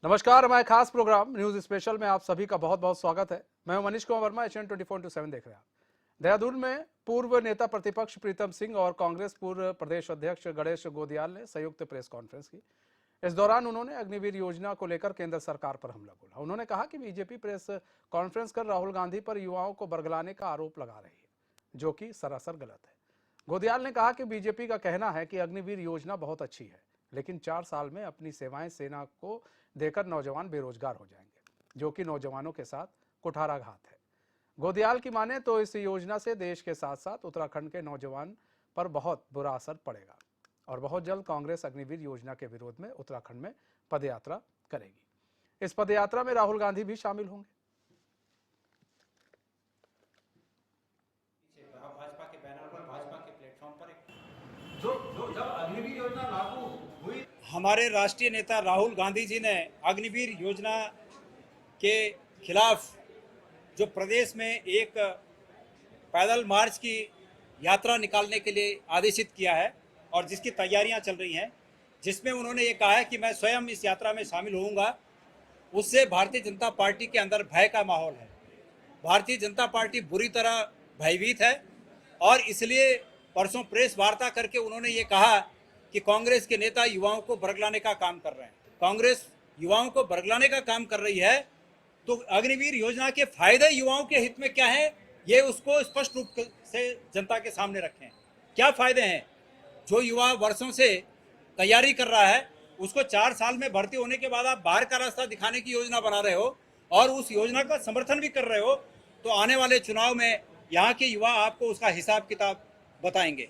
नमस्कार, हमारे खास प्रोग्राम न्यूज स्पेशल में आप सभी का बहुत बहुत स्वागत है। मैं हूं मनीष कुमार वर्मा, HN 24/7 देख रहे हैं आप। देहरादून में पूर्व नेता प्रतिपक्ष प्रीतम सिंह और कांग्रेस पूर्व प्रदेश अध्यक्ष गणेश गोदियाल ने संयुक्त प्रेस कॉन्फ्रेंस की। इस दौरान उन्होंने अग्निवीर योजना को लेकर केंद्र सरकार पर हमला बोला। उन्होंने कहा कि बीजेपी प्रेस कॉन्फ्रेंस कर राहुल गांधी पर युवाओं को बरगलाने का आरोप लगा रही है, जो कि सरासर गलत है। गोदियाल ने कहा कि बीजेपी का कहना है कि अग्निवीर योजना बहुत अच्छी है, लेकिन 4 साल में अपनी सेवाएं सेना को देकर नौजवान बेरोजगार हो जाएंगे, जो कि नौजवानों के साथ कुठाराघात है। गोदियाल की माने तो इस योजना से देश के साथ साथ उत्तराखंड के नौजवान पर बहुत बुरा असर पड़ेगा और बहुत जल्द कांग्रेस अग्निवीर योजना के विरोध में उत्तराखंड में पदयात्रा करेगी। इस पदयात्रा में राहुल गांधी भी शामिल होंगे। भाजपा के बैनर पर, भाजपा के प्लेटफॉर्म पर जब अग्निवीर योजना लागू हुई, हमारे राष्ट्रीय नेता राहुल गांधी जी ने अग्निवीर योजना के खिलाफ जो प्रदेश में एक पैदल मार्च की यात्रा निकालने के लिए आदेशित किया है और जिसकी तैयारियां चल रही हैं, जिसमें उन्होंने ये कहा है कि मैं स्वयं इस यात्रा में शामिल होऊंगा, उससे भारतीय जनता पार्टी के अंदर भय का माहौल है। भारतीय जनता पार्टी बुरी तरह भयभीत है और इसलिए परसों प्रेस वार्ता करके उन्होंने ये कहा कि कांग्रेस के नेता युवाओं को बरगलाने का काम कर रहे हैं। कांग्रेस युवाओं को बरगलाने का काम कर रही है तो अग्निवीर योजना के फायदे युवाओं के हित में क्या है, ये उसको स्पष्ट रूप से जनता के सामने रखें। क्या फायदे हैं? जो युवा वर्षों से तैयारी कर रहा है उसको 4 साल में भर्ती होने के बाद आप बाहर का रास्ता दिखाने की योजना बना रहे हो और उस योजना का समर्थन भी कर रहे हो, तो आने वाले चुनाव में यहाँ के युवा आपको उसका हिसाब किताब बताएंगे।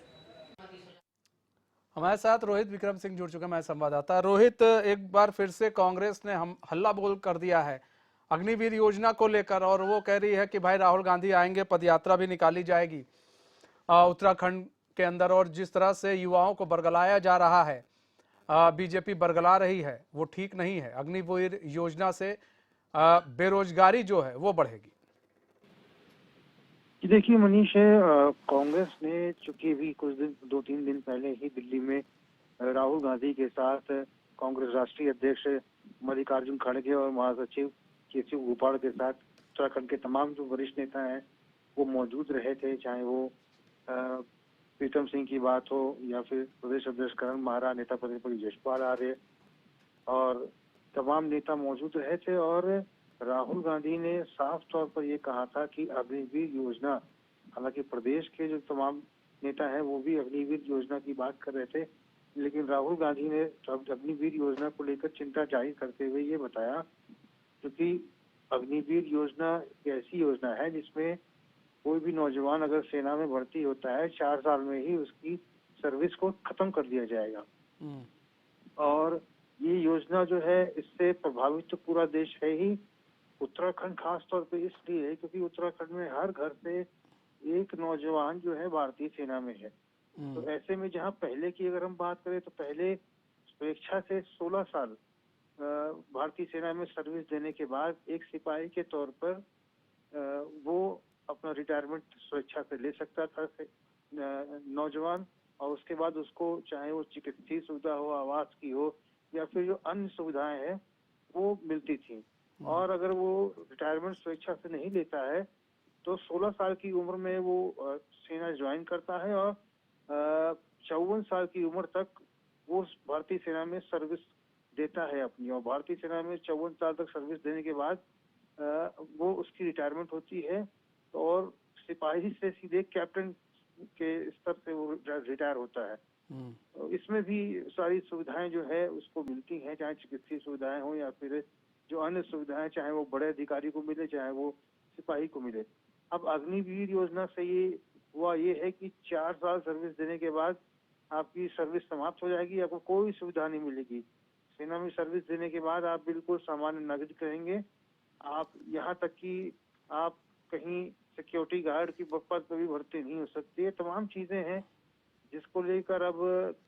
हमारे साथ रोहित विक्रम सिंह जुड़ चुके हैं, मैं संवाददाता। रोहित, एक बार फिर से कांग्रेस ने हम हल्ला बोल कर दिया है अग्निवीर योजना को लेकर और वो कह रही है कि भाई राहुल गांधी आएंगे, पदयात्रा भी निकाली जाएगी उत्तराखंड के अंदर। और जिस तरह से युवाओं को बरगलाया जा रहा है, बीजेपी बरगला रही है, वो ठीक नहीं है। अग्निवीर योजना से बेरोजगारी जो है वो बढ़ेगी। देखिए मनीष, कांग्रेस ने चूंकि भी कुछ दिन 2-3 दिन पहले ही दिल्ली में राहुल गांधी के साथ कांग्रेस राष्ट्रीय अध्यक्ष मल्लिकार्जुन खड़गे और महासचिव केशव गोपाल के साथ उत्तराखंड के तमाम जो वरिष्ठ नेता हैं वो मौजूद रहे थे। चाहे वो प्रीतम सिंह की बात हो या फिर प्रदेश अध्यक्ष करण महारा, नेता प्रतिपक्ष यशपाल आर्य और तमाम नेता मौजूद रहे थे। और राहुल गांधी ने साफ तौर पर यह कहा था कि अग्निवीर योजना, हालांकि प्रदेश के जो तमाम नेता हैं वो भी अग्निवीर योजना की बात कर रहे थे, लेकिन राहुल गांधी ने अग्निवीर योजना को लेकर चिंता जाहिर करते हुए ये बताया क्योंकि अग्निवीर योजना एक ऐसी योजना है जिसमें कोई भी नौजवान अगर सेना में भर्ती होता है 4 साल में ही उसकी सर्विस को खत्म कर दिया जाएगा। और ये योजना जो है इससे प्रभावित तो पूरा देश है ही, उत्तराखंड खास तौर पे इसलिए है क्योंकि उत्तराखंड में हर घर से एक नौजवान जो है भारतीय सेना में है। तो ऐसे में जहां पहले की अगर हम बात करें तो पहले स्वेच्छा से 16 साल भारतीय सेना में सर्विस देने के बाद एक सिपाही के तौर पर वो अपना रिटायरमेंट स्वेच्छा से ले सकता था नौजवान, और उसके बाद उसको चाहे वो चिकित्सीय सुविधा हो, आवास की हो या फिर जो अन्य सुविधाएं हैं वो मिलती थी। और अगर वो रिटायरमेंट स्वेच्छा से नहीं लेता है तो 16 साल की उम्र में वो सेना ज्वाइन करता है और 54 साल की उम्र तक वो भारतीय सेना में सर्विस देता है अपनी। और भारतीय सेना में 54 साल तक सर्विस देने के बाद वो उसकी रिटायरमेंट होती है और सिपाही से सीधे कैप्टन के स्तर से वो रिटायर होता है। तो इसमें भी सारी सुविधाएं जो है उसको मिलती हैं, चाहे चिकित्सीय सुविधाएं हो या फिर जो अन्य सुविधाएं, चाहे वो बड़े अधिकारी को मिले चाहे वो सिपाही को मिले। अब अग्निवीर योजना से ये हुआ ये है कि 4 साल सर्विस देने के बाद आपकी सर्विस समाप्त हो जाएगी, आपको कोई सुविधा नहीं मिलेगी। सेना में सर्विस देने के बाद आप बिल्कुल सामान्य नागरिक रहेंगे। आप यहाँ तक कि आप कहीं सिक्योरिटी गार्ड की पद पर भी भर्ती नहीं हो सकती है। तमाम चीजें हैं जिसको लेकर अब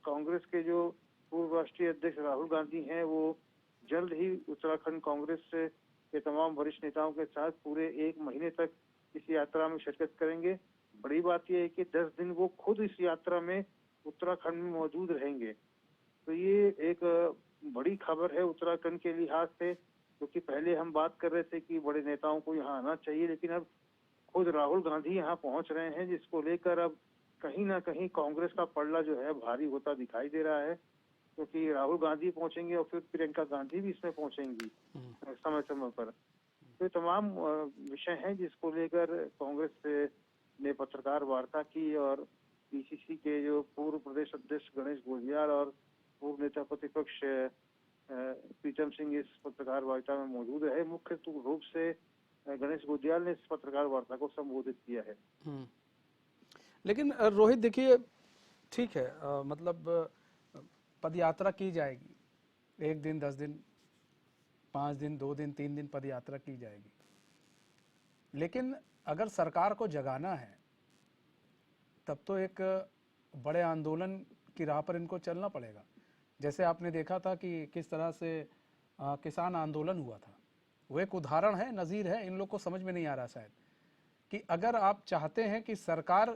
कांग्रेस के जो पूर्व राष्ट्रीय अध्यक्ष राहुल गांधी हैं वो जल्द ही उत्तराखंड कांग्रेस के तमाम वरिष्ठ नेताओं के साथ पूरे 1 महीने तक इस यात्रा में शिरकत करेंगे। बड़ी बात यह है कि 10 दिन वो खुद इस यात्रा में उत्तराखंड में मौजूद रहेंगे। तो ये एक बड़ी खबर है उत्तराखंड के लिहाज से, क्योंकि पहले हम बात कर रहे थे कि बड़े नेताओं को यहाँ आना चाहिए, लेकिन अब खुद राहुल गांधी यहाँ पहुंच रहे हैं, जिसको लेकर अब कहीं ना कहीं कांग्रेस का पलड़ा जो है भारी होता दिखाई दे रहा है, क्योंकि राहुल गांधी पहुंचेंगे और फिर प्रियंका गांधी भी इसमें पहुंचेंगी समय समय पर। तो ये तमाम विषय हैं जिसको लेकर कांग्रेस ने पत्रकार वार्ता की, और पीसीसी के जो पूर्व प्रदेश अध्यक्ष गणेश गोलियार और पूर्व नेता प्रतिपक्ष प्रीतम सिंह इस पत्रकार वार्ता में मौजूद है। मुख्य रूप से गणेश गोलियार ने इस पत्रकार वार्ता को संबोधित किया है। लेकिन रोहित देखिए, ठीक है, मतलब पद यात्रा की जाएगी, 1 दिन, 10 दिन, 5 दिन, 2 दिन, 3 दिन पद यात्रा की जाएगी, लेकिन अगर सरकार को जगाना है तब तो एक बड़े आंदोलन की राह पर इनको चलना पड़ेगा। जैसे आपने देखा था कि किस तरह से किसान आंदोलन हुआ था, वो एक उदाहरण है, नज़ीर है। इन लोग को समझ में नहीं आ रहा शायद कि अगर आप चाहते हैं कि सरकार,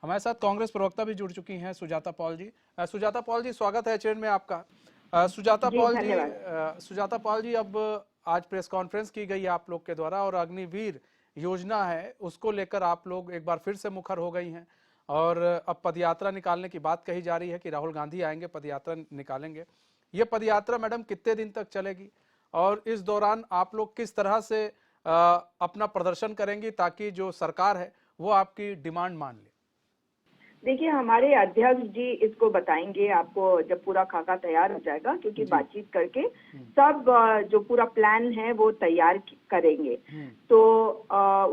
हमारे साथ कांग्रेस प्रवक्ता भी जुड़ चुकी हैं, सुजाता पॉल जी। सुजाता पॉल जी, स्वागत है चैनल में आपका। सुजाता पॉल जी, अब आज प्रेस कॉन्फ्रेंस की गई आप लोग के द्वारा, और अग्निवीर योजना है उसको लेकर आप लोग एक बार फिर से मुखर हो गई हैं, और अब पदयात्रा निकालने की बात कही जा रही है कि राहुल गांधी आएंगे, पदयात्रा निकालेंगे। ये पदयात्रा मैडम कितने दिन तक चलेगी, और इस दौरान आप लोग किस तरह से अपना प्रदर्शन करेंगी ताकि जो सरकार है वो आपकी डिमांड मान ले? देखिए, हमारे अध्यक्ष जी इसको बताएंगे आपको जब पूरा खाका तैयार हो जाएगा, क्योंकि बातचीत करके सब जो पूरा प्लान है वो तैयार करेंगे। तो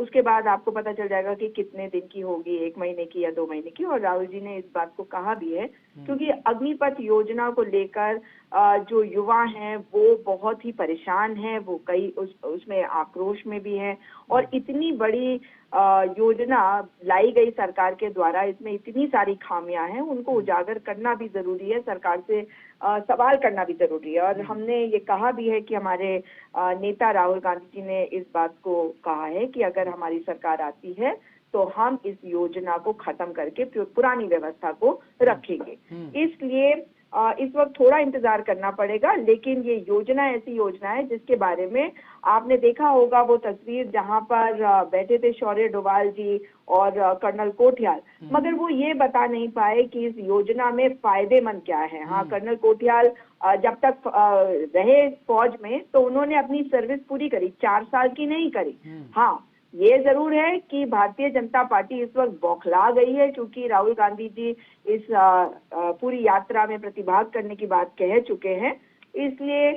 उसके बाद आपको पता चल जाएगा कि कितने दिन की होगी, 1 महीने की या 2 महीने की। और राहुल जी ने इस बात को कहा भी है, क्योंकि अग्निपथ योजना को लेकर जो युवा हैं वो बहुत ही परेशान हैं, वो कई उसमें आक्रोश में भी हैं, और इतनी बड़ी योजना लाई गई सरकार के द्वारा, इसमें इतनी सारी खामियां हैं, उनको उजागर करना भी जरूरी है, सरकार से सवाल करना भी जरूरी है। और हमने ये कहा भी है कि हमारे नेता राहुल गांधी जी ने इस बात को कहा है कि अगर हमारी सरकार आती है तो हम इस योजना को खत्म करके पुरानी व्यवस्था को रखेंगे। इसलिए इस वक्त थोड़ा इंतजार करना पड़ेगा, लेकिन ये योजना ऐसी योजना है जिसके बारे में आपने देखा होगा वो तस्वीर जहां पर बैठे थे शौर्य डोभाल जी और कर्नल कोठियाल, मगर वो ये बता नहीं पाए कि इस योजना में फायदेमंद क्या है। हाँ, कर्नल कोठियाल जब तक रहे फौज में तो उन्होंने अपनी सर्विस पूरी करी, 4 साल की नहीं करी। हाँ, ये जरूर है कि भारतीय जनता पार्टी इस वक्त बौखला गई है, क्योंकि राहुल गांधी जी इस पूरी यात्रा में प्रतिभाग करने की बात कह चुके हैं, इसलिए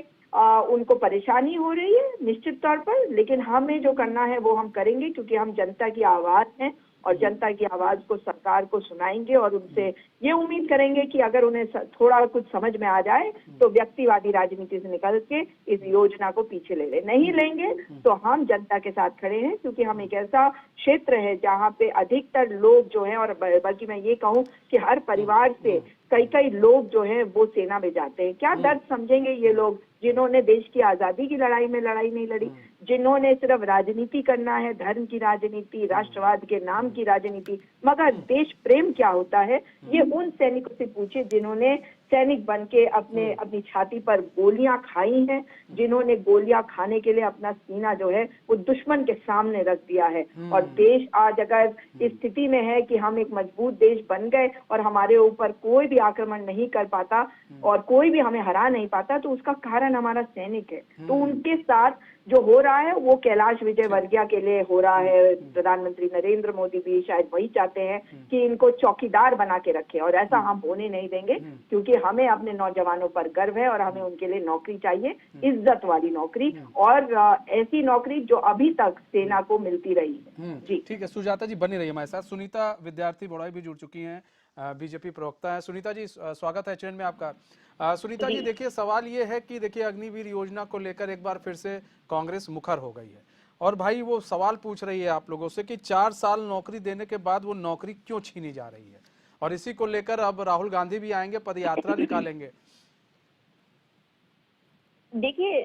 उनको परेशानी हो रही है निश्चित तौर पर। लेकिन हमें जो करना है वो हम करेंगे, क्योंकि हम जनता की आवाज हैं और जनता की आवाज को सरकार को सुनाएंगे, और उनसे ये उम्मीद करेंगे कि अगर उन्हें थोड़ा कुछ समझ में आ जाए तो व्यक्तिवादी राजनीति से निकल के इस योजना को पीछे ले ले। नहीं लेंगे तो हम जनता के साथ खड़े हैं, क्योंकि हम एक ऐसा क्षेत्र है जहाँ पे अधिकतर लोग जो हैं, और बल्कि मैं ये कहूँ कि हर परिवार से कई लोग जो हैं वो सेना में जाते हैं। क्या दर्द समझेंगे ये लोग जिन्होंने देश की आजादी की लड़ाई में लड़ाई नहीं लड़ी, जिन्होंने सिर्फ राजनीति करना है, धर्म की राजनीति, राष्ट्रवाद के नाम की राजनीति, मगर देश प्रेम क्या होता है ये उन सैनिकों से पूछे जिन्होंने सैनिक बन के अपनी छाती पर गोलियां खाई हैं, जिन्होंने गोलियां खाने के लिए अपना सीना जो है वो दुश्मन के सामने रख दिया है। और देश आज अगर इस स्थिति में है कि हम एक मजबूत देश बन गए और हमारे ऊपर कोई भी आक्रमण नहीं कर पाता और कोई भी हमें हरा नहीं पाता, तो उसका कारण हमारा सैनिक है। तो उनके साथ जो हो रहा है वो कैलाश विजयवर्गीय के लिए हो रहा है। प्रधानमंत्री नरेंद्र मोदी भी शायद वही चाहते हैं कि इनको चौकीदार बना के रखें, और ऐसा हम होने नहीं देंगे, क्योंकि हमें अपने नौजवानों पर गर्व है और हमें उनके लिए नौकरी चाहिए, इज्जत वाली नौकरी, और ऐसी नौकरी जो अभी तक सेना को मिलती रही है। जी ठीक है, सुजाता जी बनी रही हमारे साथ। सुनीता विद्यार्थी बड़ोई भी जुड़ चुकी हैं, बीजेपी प्रवक्ता है। सुनीता जी, स्वागत है चैनल में आपका। सुनीता जी, देखिए सवाल ये है कि देखिए अग्निवीर योजना को लेकर एक बार फिर से कांग्रेस मुखर हो गई है, और भाई वो सवाल पूछ रही है आप लोगों से कि 4 साल नौकरी देने के बाद वो नौकरी क्यों छीनी जा रही है, और इसी को लेकर अब राहुल गांधी भी आएंगे, पदयात्रा निकालेंगे। देखिए,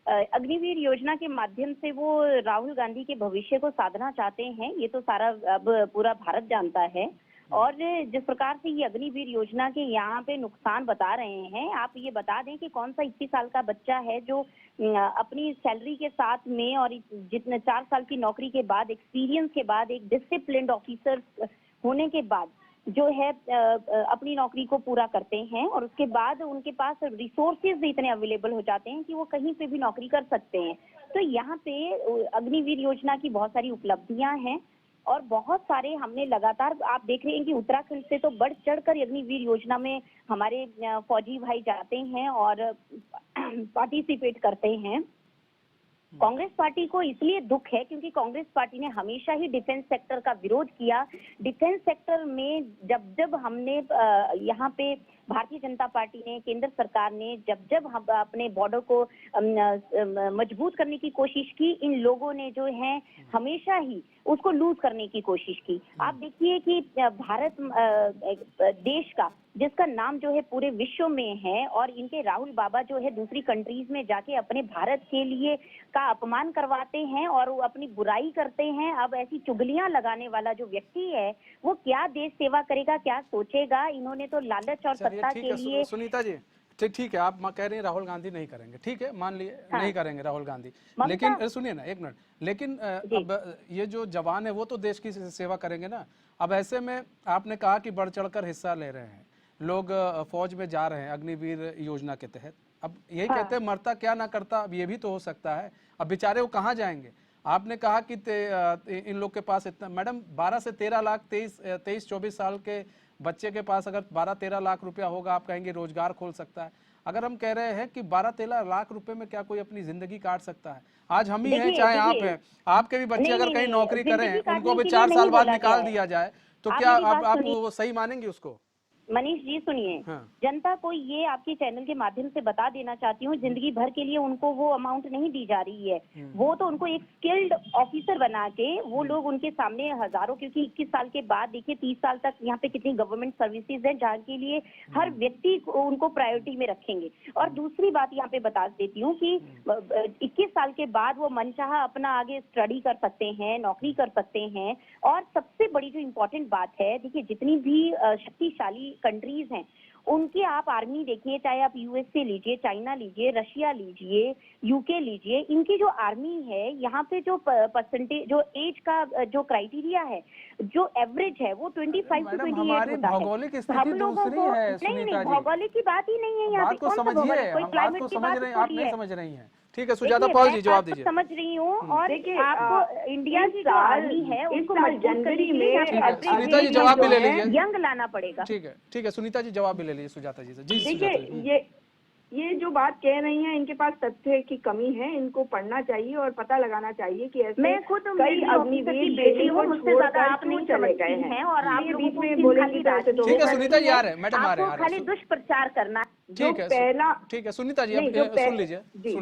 अग्निवीर योजना के माध्यम से वो राहुल गांधी के भविष्य को साधना चाहते हैं, ये तो सारा अब पूरा भारत जानता है। और जिस प्रकार से ये अग्निवीर योजना के यहाँ पे नुकसान बता रहे हैं, आप ये बता दें कि कौन सा 21 साल का बच्चा है जो अपनी सैलरी के साथ में और जितने 4 साल की नौकरी के बाद, एक्सपीरियंस के बाद, एक डिसिप्लिन्ड ऑफिसर होने के बाद जो है अपनी नौकरी को पूरा करते हैं और उसके बाद उनके पास रिसोर्सेज इतने अवेलेबल हो जाते हैं कि वो कहीं पे भी नौकरी कर सकते हैं। तो यहाँ पे अग्निवीर योजना की बहुत सारी उपलब्धियां हैं और बहुत सारे हमने लगातार, आप देख रहे हैं कि उत्तराखंड से तो बढ़ चढ़कर अग्निवीर योजना में हमारे फौजी भाई जाते हैं और पार्टिसिपेट करते हैं। कांग्रेस पार्टी को इसलिए दुख है क्योंकि कांग्रेस पार्टी ने हमेशा ही डिफेंस सेक्टर का विरोध किया। डिफेंस सेक्टर में जब हमने यहाँ पे भारतीय जनता पार्टी ने, केंद्र सरकार ने जब हम अपने बॉर्डर को मजबूत करने की कोशिश की, इन लोगों ने जो है हमेशा ही उसको लूज करने की कोशिश की। आप देखिए कि भारत देश का जिसका नाम जो है पूरे विश्व में है और इनके राहुल बाबा जो है दूसरी कंट्रीज में जाके अपने भारत के लिए का अपमान करवाते हैं और वो अपनी बुराई करते हैं। अब ऐसी चुगलियां लगाने वाला जो व्यक्ति है वो क्या देश सेवा करेगा, क्या सोचेगा? इन्होंने तो लालच और सत्ता ठीक के है लिए। सुनीता जी, ठीक है, आप कह रही हैं राहुल गांधी नहीं करेंगे, ठीक है, मान लिए नहीं करेंगे राहुल गांधी, लेकिन सुनिए ना एक मिनट, लेकिन अब ये जो जवान है वो तो देश की सेवा करेंगे ना। अब ऐसे में आपने कहा कि बढ़ चढ़कर हिस्सा ले रहे हैं लोग, फौज में जा रहे हैं अग्निवीर योजना के तहत। अब यही कहते हैं मरता क्या ना करता, अब ये भी तो हो सकता है। अब बेचारे वो कहाँ जाएंगे? आपने कहा कि इन लोग के पास इतना, मैडम 12 से 13 लाख 23-24 साल के बच्चे के पास अगर 12-13 लाख रुपया होगा, आप कहेंगे रोजगार खोल सकता है। अगर हम कह रहे हैं कि 12-13 लाख रुपए में क्या कोई अपनी जिंदगी काट सकता है? आज हम ही हैं चाहे आप हैं, आपके भी बच्चे अगर कहीं नौकरी करें, उनको भी 4 साल बाद निकाल दिया जाए तो क्या आप वो सही मानेंगे उसको? मनीष जी सुनिए, जनता को ये आपके चैनल के माध्यम से बता देना चाहती हूँ, जिंदगी भर के लिए उनको वो अमाउंट नहीं दी जा रही है। वो तो उनको एक स्किल्ड ऑफिसर बना के वो लोग उनके सामने हजारों, क्योंकि 21 साल के बाद देखिए 30 साल तक यहाँ पे कितनी गवर्नमेंट सर्विसेज है जहाँ के लिए हर व्यक्ति उनको प्रायोरिटी में रखेंगे। और दूसरी बात यहाँ पे बता देती हूँ कि 21 साल के बाद वो मनचाहा अपना आगे स्टडी कर सकते हैं, नौकरी कर सकते हैं। और सबसे बड़ी जो इम्पोर्टेंट बात है, देखिए जितनी भी शक्तिशाली कंट्रीज हैं उनकी आप आर्मी देखिए, चाहे आप यूएसए लीजिए, चाइना लीजिए, रशिया लीजिए, यूके लीजिए, इनकी जो आर्मी है यहाँ पे जो परसेंटेज, जो एज का जो क्राइटेरिया है, जो एवरेज है वो 25 to 28 होता है। भौगोलिक स्थिति दूसरी है सुनीता जी, भौगोलिक की बात ही नहीं है यहाँ पे। बात को समझिए, हम बात को समझ रहे हैं, आप नहीं समझ रही हैं। ठीक है सुजाता पॉल जी, जवाब दीजिए। समझ रही हूँ। और आपको इंडिया की जो आर्मी है उसको जनवरी में सुनीता जी जवाब भी ले लीजिए, यंग लाना पड़ेगा। ठीक है सुनीता जी जवाब भी ले लीजिए सुजाता जी से। जी देखिए ये जो बात कह रही हैं, इनके पास तथ्य की कमी है, इनको पढ़ना चाहिए और पता लगाना चाहिए कि ऐसे मैं खुद कई अग्निवीर बेटी हूँ, मुझसे ज्यादा आप नहीं चले गए हैं और आप बीच में बोलेंगी तो ठीक है सुनीता जी, आ रहे हैं मैडम, आ रहे हैं, खाली दुष्प्रचार करना। ठीक है पहला, ठीक है सुनीता जी सुन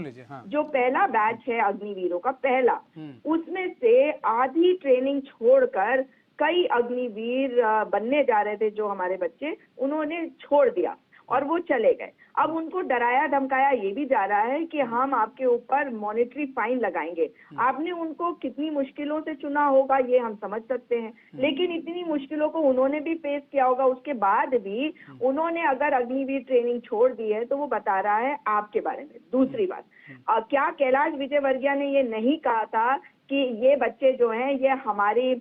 लीजिए। हाँ, जो पहला बैच है अग्निवीरों का पहला, उसमें से आधी ट्रेनिंग छोड़कर कई अग्निवीर बनने जा रहे थे जो हमारे बच्चे, उन्होंने छोड़ दिया और वो चले गए। अब उनको डराया धमकाया ये भी जा रहा है कि हम आपके ऊपर मॉनेटरी फाइन लगाएंगे। आपने उनको कितनी मुश्किलों से चुना होगा ये हम समझ सकते हैं, लेकिन इतनी मुश्किलों को उन्होंने भी फेस किया होगा। उसके बाद भी उन्होंने अगर अग्निवीर ट्रेनिंग छोड़ दी है तो वो बता रहा है आपके बारे में। दूसरी बात, क्या कैलाश विजयवर्गीय ने ये नहीं कहा था कि ये बच्चे जो हैं ये हमारी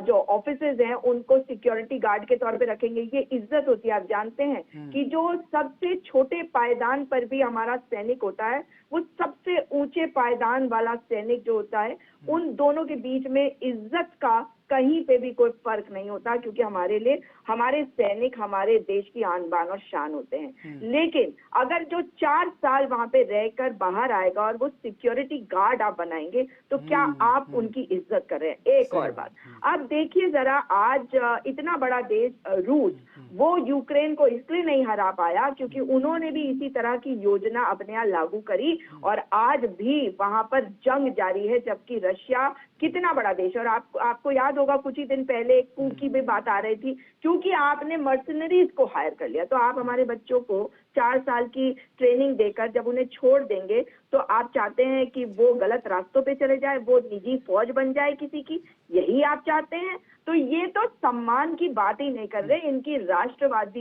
जो ऑफिसेज हैं उनको सिक्योरिटी गार्ड के तौर पे रखेंगे? ये इज्जत होती है। आप जानते हैं कि जो सबसे छोटे पायदान पर भी हमारा सैनिक होता है, वो सबसे ऊंचे पायदान वाला सैनिक जो होता है, उन दोनों के बीच में इज्जत का कहीं पे भी कोई फर्क नहीं होता, क्योंकि हमारे लिए हमारे सैनिक हमारे देश की आन बान और शान होते हैं। लेकिन अगर जो 4 साल वहां पे रहकर बाहर आएगा और वो सिक्योरिटी गार्ड आप बनाएंगे तो क्या आप उनकी इज्जत कर रहे हैं? एक और बात, आप देखिए जरा, आज इतना बड़ा देश रूस, वो यूक्रेन को इसलिए नहीं हरा पाया क्योंकि उन्होंने भी इसी तरह की योजना अपने यहाँ लागू करी और आज भी वहां पर जंग जारी है, जबकि रशिया कितना बड़ा देश। और आपको याद होगा कुछ ही दिन पहले एक coup की भी बात आ रही थी, क्योंकि आपने मर्सनरीज को हायर कर लिया। तो आप हमारे बच्चों को 4 साल की ट्रेनिंग देकर जब उन्हें छोड़ देंगे तो आप चाहते हैं कि वो गलत रास्तों पे चले जाए, वो निजी फौज बन जाए किसी की? यही आप चाहते हैं? तो ये तो सम्मान की बात ही नहीं कर रहे, इनकी राष्ट्रवाद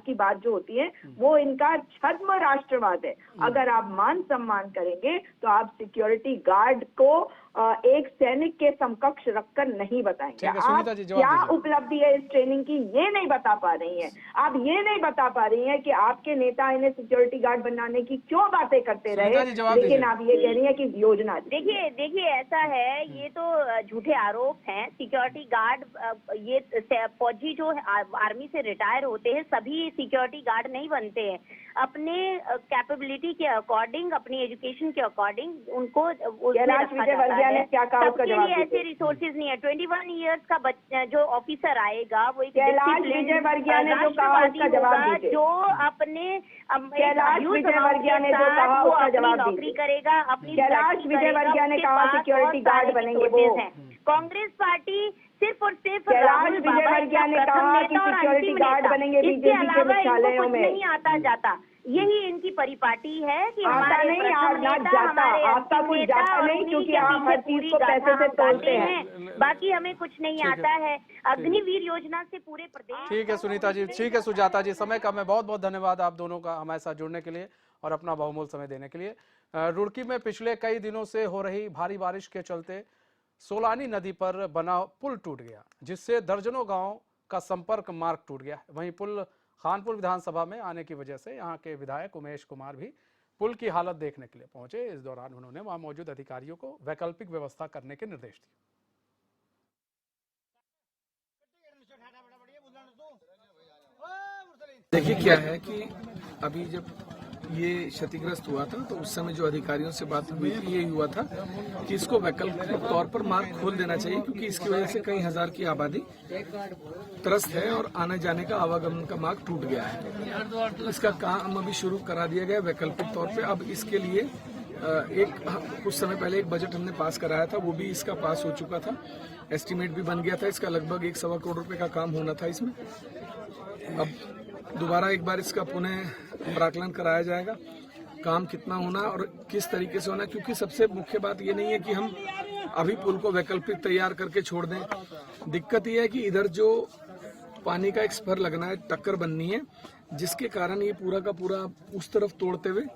की बात जो होती है वो इनका छद्म राष्ट्रवाद है। अगर आप मान सम्मान करेंगे तो आप सिक्योरिटी गार्ड को एक सैनिक के समकक्ष रखकर नहीं बताएंगे। ठीक है, आप सुनीता जी, जवाब क्या दीजिए। उपलब्धि है इस ट्रेनिंग की, ये नहीं बता पा रही हैं। आप ये नहीं बता पा रही हैं कि आपके नेता इन्हें सिक्योरिटी गार्ड बनाने की क्यों बातें करते सुनीता रहे, जी, जवाब लेकिन दीजिए। आप ये कह रही हैं कि योजना। देखिए ऐसा है, ये तो झूठे आरोप हैं। सिक्योरिटी गार्ड ये फौजी जो आर्मी से रिटायर होते हैं सभी सिक्योरिटी गार्ड नहीं बनते हैं। अपने कैपेबिलिटी के अकॉर्डिंग, अपनी एजुकेशन के अकॉर्डिंग उनको कैलाश विजयवर्गीय ने क्या कहा, उसका जवाब ऐसे दीजिए। रिसोर्सेज नहीं है। 21 ईयर्स का बच्चा जो ऑफिसर आएगा वो एक कैलाश विजयवर्गीय ने जो कहा उसका जवाब दीजिए। जो अपने कैलाश विजयवर्गीय ने जो कहा उसका जवाब नौकरी दीजिए। करेगा, अपनी कैलाश विजयवर्गीय ने कहा सिक्योरिटी गार्ड बनेंगे वो। कांग्रेस पार्टी सिर्फ और सिर्फ कैलाश विजयवर्गीय ने कहा कि सिक्योरिटी गार्ड बनेंगे बीजेपी के मुख्यालयों में। नहीं आता जाता, यही इनकी परिपाटी है कि आता नहीं, आपका कुछ जाता नहीं, क्योंकि आप हर चीज को पैसे से तोड़ते हैं। बाकी हमें कुछ नहीं आता है। अग्निवीर योजना से पूरे प्रदेश। ठीक है सुनीता जी, ठीक है सुजाता जी, समय का मैं बहुत बहुत धन्यवाद आप दोनों का हमारे साथ जुड़ने के लिए और अपना बहुमूल्य समय देने के लिए। रुड़की में पिछले कई दिनों से हो रही भारी बारिश के चलते सोलानी नदी पर बना पुल टूट गया, जिससे दर्जनों गांव का संपर्क मार्ग टूट गया। वहीं पुल खानपुर विधानसभा में आने की वजह से यहां के विधायक उमेश कुमार भी पुल की हालत देखने के लिए पहुंचे। इस दौरान उन्होंने वहां मौजूद अधिकारियों को वैकल्पिक व्यवस्था करने के निर्देश दिए। देखिए क्या है कि अभी जब ये क्षतिग्रस्त हुआ था तो उस समय जो अधिकारियों से बात हुई थी ये हुआ था कि इसको वैकल्पिक तौर पर मार्ग खोल देना चाहिए, क्योंकि इसकी वजह से कई हजार की आबादी त्रस्त है और आने जाने का आवागमन का मार्ग टूट गया है। तो इसका काम अभी शुरू करा दिया गया वैकल्पिक तौर पे। अब इसके लिए कुछ समय पहले एक बजट हमने पास कराया था, वो भी इसका पास हो चुका था, एस्टीमेट भी बन गया था इसका, लगभग 1.25 करोड़ रुपए का काम होना था इसमें। अब दोबारा एक बार इसका पुनः प्राकलन कराया जाएगा, काम कितना होना और किस तरीके से होना, क्योंकि सबसे मुख्य बात ये नहीं है कि हम अभी पुल को वैकल्पिक तैयार करके छोड़ दें। दिक्कत ये है कि इधर जो पानी का एक स्पर लगना है, टक्कर बननी है, जिसके कारण ये पूरा का पूरा उस तरफ तोड़ते हुए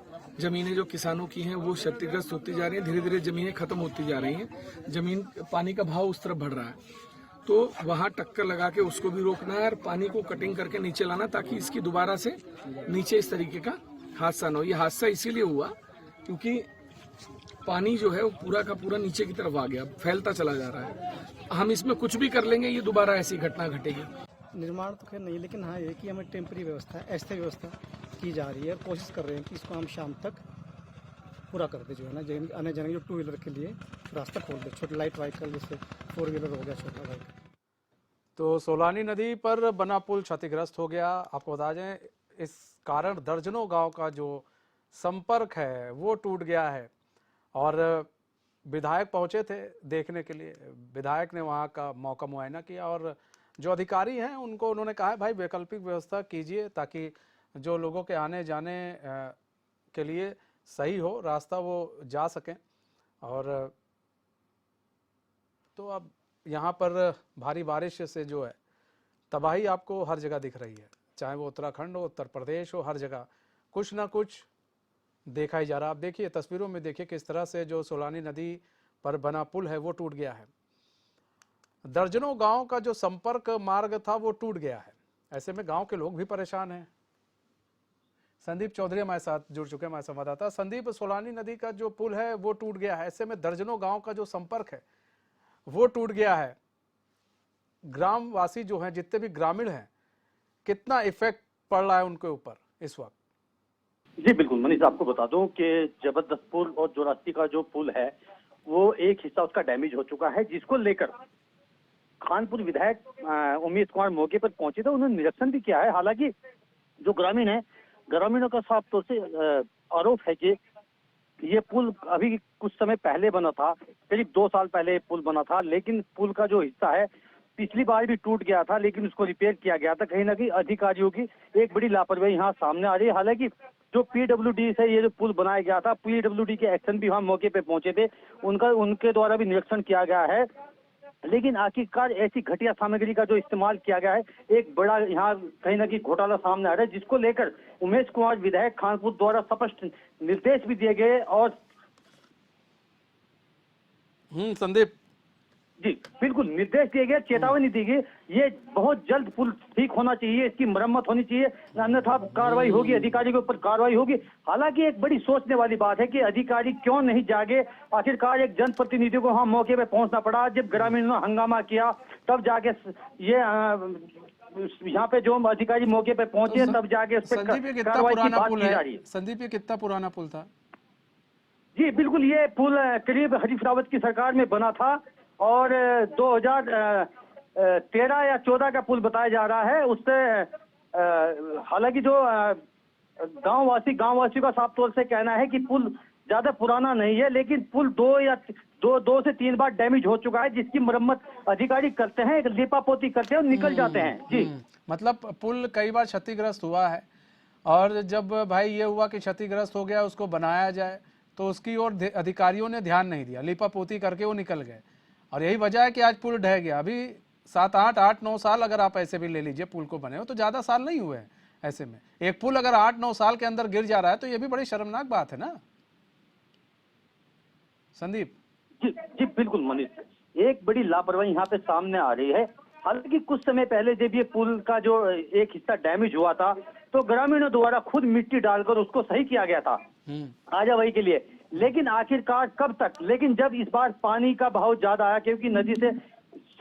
जमीनें जो किसानों की हैं वो क्षतिग्रस्त होती जा रही हैं, धीरे धीरे जमीनें खत्म होती जा रही हैं, जमीन पानी का भाव उस तरफ बढ़ रहा है। तो वहां टक्कर लगा के उसको भी रोकना है और पानी को कटिंग करके नीचे लाना, ताकि इसकी दोबारा से नीचे इस तरीके का हादसा न हो। ये हादसा इसीलिए हुआ क्योंकि पानी जो है वो पूरा का पूरा नीचे की तरफ आ गया, फैलता चला जा रहा है। हम इसमें कुछ भी कर लेंगे ये दोबारा ऐसी घटना घटेगी। निर्माण तो खैर नहीं, लेकिन हाँ ये कि हमें टेम्परी व्यवस्था, अस्थायी व्यवस्था की जा रही है। कोशिश कर रहे हैं कि इसको हम शाम तक पूरा कर दे, जो है ना आने जाने जो 2 व्हीलर के लिए रास्ता खोल दे, छोटे लाइट व्हीकल जैसे 4 व्हीलर हो गया, छोटा व्हीकल। तो सोलानी नदी पर बना पुल क्षतिग्रस्त हो गया। आपको बता दें इस कारण दर्जनों गांव का जो संपर्क है वो टूट गया है और विधायक पहुंचे थे देखने के लिए। विधायक ने वहां का मौका मुआयना किया और जो अधिकारी हैं उनको उन्होंने कहा भाई वैकल्पिक व्यवस्था कीजिए ताकि जो लोगों के आने जाने के लिए सही हो, रास्ता वो जा सकें। और तो अब यहाँ पर भारी बारिश से जो है तबाही आपको हर जगह दिख रही है, चाहे वो उत्तराखंड हो, उत्तर प्रदेश हो, हर जगह कुछ ना कुछ देखा ही जा रहा। आप देखिए तस्वीरों में, देखिए किस तरह से जो सोलानी नदी पर बना पुल है वो टूट गया है। दर्जनों गांव का जो संपर्क मार्ग था वो टूट गया है। ऐसे में गांव के लोग भी परेशान हैं। संदीप चौधरी हमारे साथ जुड़ चुके हैं, हमारे संवाददाता। संदीप, सोलानी नदी का जो पुल है वो टूट गया है, ऐसे में दर्जनों गांव का जो संपर्क है वो टूट गया है। ग्रामवासी जो हैं, जितने भी ग्रामीण हैं, कितना इफेक्ट पड़ रहा है उनके ऊपर इस वक्त? जी बिल्कुल मनीष, आपको बता दूं कि जबरदस्तपुर और जोरास्ती का जो पुल है वो एक हिस्सा उसका डैमेज हो चुका है, जिसको लेकर खानपुर विधायक उमेश कुमार मौके पर पहुंचे थे। उन्होंने निरीक्षण भी किया है। हालांकि जो ग्रामीण है, ग्रामीणों का साफ तौर से आरोप है कि ये पुल अभी कुछ समय पहले बना था, करीब 2 साल पहले पुल बना था, लेकिन पुल का जो हिस्सा है पिछली बार भी टूट गया था, लेकिन उसको रिपेयर किया गया था। कहीं ना कहीं अधिकारियों की एक बड़ी लापरवाही यहाँ सामने आ रही है। हालांकि जो पीडब्ल्यूडी से ये जो पुल बनाया गया था, पीडब्ल्यूडी के एक्शन भी वहाँ मौके पे पहुंचे थे, उनके द्वारा भी निरीक्षण किया गया है लेकिन आखिरकार ऐसी घटिया सामग्री का जो इस्तेमाल किया गया है, एक बड़ा यहाँ कहीं ना कहीं घोटाला सामने आ रहा है, जिसको लेकर उमेश कुमार विधायक खानपुर द्वारा स्पष्ट निर्देश भी दिए गए। और संदीप जी बिल्कुल निर्देश दिए गए, चेतावनी दी गई, ये बहुत जल्द पुल ठीक होना चाहिए, इसकी मरम्मत होनी चाहिए, अन्यथा कार्रवाई होगी, अधिकारी के ऊपर कार्रवाई होगी। हालांकि एक बड़ी सोचने वाली बात है कि अधिकारी क्यों नहीं जागे। आखिरकार एक जनप्रतिनिधि को वहां मौके पे पहुंचना पड़ा। जब ग्रामीणों ने हंगामा किया तब जाके ये यहाँ पे जो अधिकारी मौके पे पहुंचे तब जाके उस पर संदीप, ये कितना कार्रवाई की पुराना बात पुल की जा है? रही है। संदीप, ये कितना पुराना पुल था? जी बिल्कुल, ये पुल करीब हरीश रावत की सरकार में बना था और 2013 या 14 का पुल बताया जा रहा है। उससे हालांकि जो गांववासियों का साफ तौर से कहना है कि पुल ज्यादा पुराना नहीं है, लेकिन पुल दो से तीन बार डैमेज हो चुका है, जिसकी मरम्मत अधिकारी करते हैं, लिपापोती करते हैं और निकल जाते हैं। जी मतलब पुल कई बार क्षतिग्रस्त हुआ है और जब भाई ये हुआ कि क्षतिग्रस्त हो गया, उसको बनाया जाए, तो उसकी ओर अधिकारियों ने ध्यान नहीं दिया, लिपापोती करके वो निकल गए और यही वजह है कि आज पुल ढह गया। अभी 7-8-9 साल अगर आप ऐसे भी ले लीजिए पुल को बने हो तो ज्यादा साल नहीं हुए हैं। ऐसे में एक पुल अगर 8-9 साल के अंदर गिर जा रहा है तो ये भी बड़ी शर्मनाक बात है ना संदीप? जी बिल्कुल मनीष, एक बड़ी लापरवाही यहाँ पे सामने आ रही है। हालांकि कुछ समय पहले जब ये पुल का जो एक हिस्सा डैमेज हुआ था तो ग्रामीणों द्वारा खुद मिट्टी डालकर उसको सही किया गया था आजावही के लिए, लेकिन आखिरकार कब तक। लेकिन जब इस बार पानी का बहाव ज्यादा आया, क्योंकि नदी से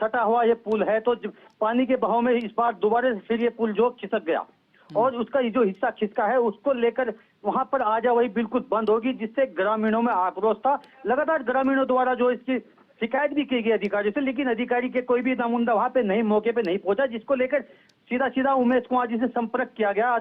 सटा हुआ ये पुल है, तो पानी के बहाव में इस बार दोबारा से फिर ये पुल जो खिसक गया और उसका जो हिस्सा खिसका है उसको लेकर वहां पर आजावही बिल्कुल बंद होगी, जिससे ग्रामीणों में आक्रोश था। लगातार ग्रामीणों द्वारा जो इसकी शिकायत भी की गई अधिकारियों से, लेकिन अधिकारी के कोई भी नामुंदा वहां पे नहीं, मौके पे नहीं पहुंचा, जिसको लेकर सीधा उमेश कुमार जी से संपर्क किया गया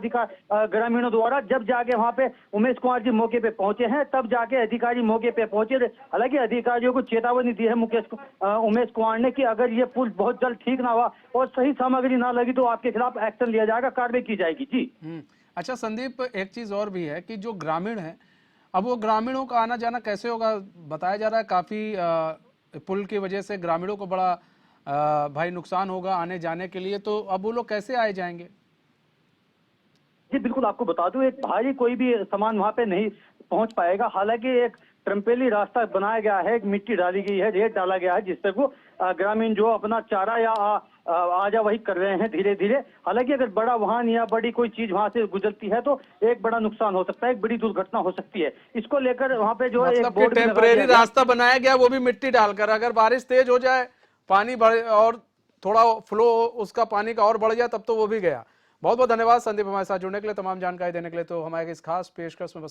ग्रामीणों द्वारा। जब जाके वहां पे उमेश कुमार जी मौके पे पहुंचे हैं तब जाके अधिकारी मौके पे पहुंचे। हालांकि अधिकारियों को चेतावनी दी है उमेश कुमार ने कि अगर ये पुल बहुत जल्द ठीक ना हुआ और सही सामग्री ना लगी तो आपके खिलाफ एक्शन लिया जाएगा, कार्रवाई की जाएगी। जी अच्छा संदीप, एक चीज और भी है कि जो ग्रामीण है, अब वो ग्रामीणों का आना जाना कैसे होगा? बताया जा रहा है काफी पुल की वजह से ग्रामीणों को बड़ा भाई नुकसान होगा आने जाने के लिए, तो अब वो लोग कैसे आए जाएंगे? जी बिल्कुल, आपको बता दूं एक भारी कोई भी सामान वहां पे नहीं पहुंच पाएगा। हालांकि एक ट्रम्पेली रास्ता बनाया गया है, एक मिट्टी डाली गई है, रेत डाला गया है, जिससे वो ग्रामीण जो अपना चारा या आजावही कर रहे हैं धीरे धीरे। हालांकि अगर बड़ा वाहन या बड़ी कोई चीज वहां से गुजरती है तो एक बड़ा नुकसान हो सकता है, एक बड़ी दुर्घटना हो सकती है। इसको लेकर वहां पे जो मतलब एक बोर्ड टेम्परेरी रास्ता बनाया गया वो भी मिट्टी डालकर, अगर बारिश तेज हो जाए, पानी बढ़े और थोड़ा फ्लो उसका पानी का और बढ़ जाए तब तो वो भी गया। बहुत बहुत धन्यवाद संदीप हमारे साथ जुड़ने के लिए, तमाम जानकारी देने के लिए। तो हमारे इस खास पेशकश में